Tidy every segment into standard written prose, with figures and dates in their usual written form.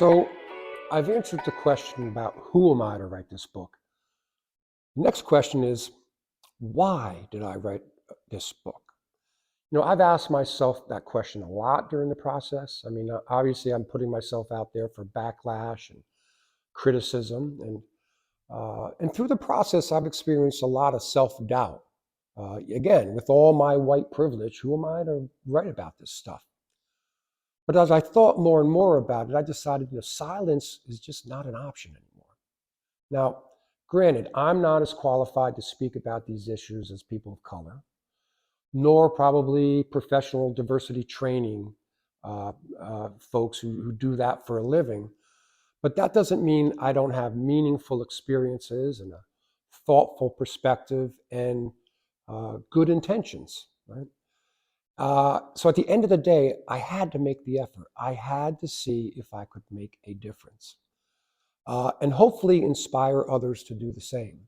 So I've answered the question about who am I to write this book. The next question is, why did I write this book? I've asked myself that question a lot during the process. Obviously, I'm putting myself out there for backlash and criticism, and through the process, I've experienced a lot of self-doubt. Again, with all my white privilege, who am I to write about this stuff? But as I thought more and more about it, I decided, silence is just not an option anymore. Now, granted, I'm not as qualified to speak about these issues as people of color, nor probably professional diversity training folks who do that for a living. But that doesn't mean I don't have meaningful experiences and a thoughtful perspective and good intentions, right? So at the end of the day, I had to make the effort. I had to see if I could make a difference and hopefully inspire others to do the same.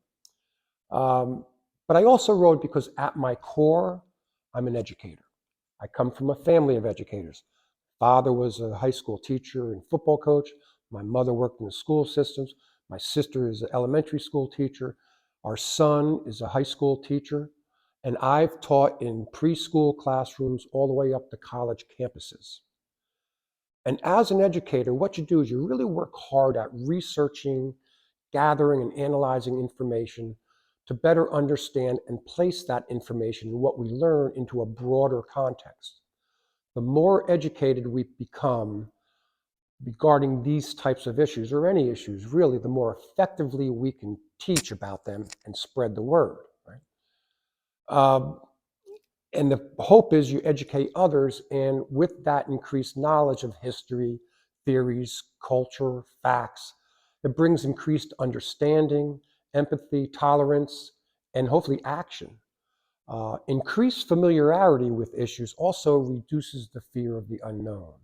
But I also wrote because at my core, I'm an educator. I come from a family of educators. Father was a high school teacher and football coach. My mother worked in the school systems. My sister is an elementary school teacher. Our son is a high school teacher. And I've taught in preschool classrooms all the way up to college campuses. And as an educator, what you do is you really work hard at researching, gathering, and analyzing information to better understand and place that information and what we learn into a broader context. The more educated we become regarding these types of issues, or any issues really, the more effectively we can teach about them and spread the word. Right? And the hope is you educate others, and with that increased knowledge of history, theories, culture, facts, it brings increased understanding, empathy, tolerance, and hopefully action. Increased familiarity with issues also reduces the fear of the unknown.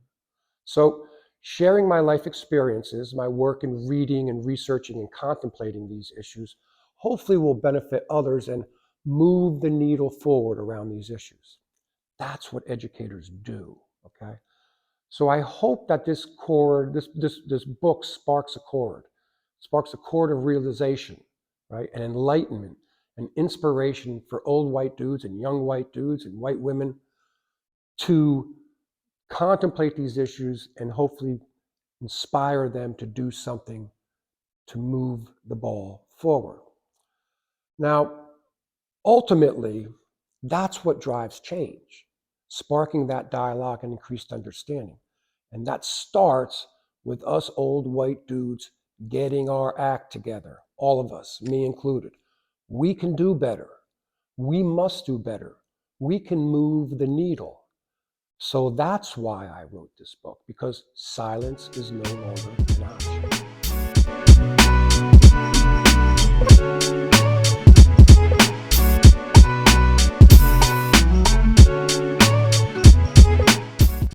So sharing my life experiences, my work in reading and researching and contemplating these issues, hopefully will benefit others and move the needle forward around these issues. That's what educators do, okay? So I hope that this book sparks a chord of realization, right? And enlightenment and inspiration for old white dudes and young white dudes and white women to contemplate these issues and hopefully inspire them to do something to move the ball forward. Now, ultimately, that's what drives change, sparking that dialogue and increased understanding. And that starts with us old white dudes getting our act together, all of us, me included. We can do better. We must do better. We can move the needle. So that's why I wrote this book, because silence is no longer an option.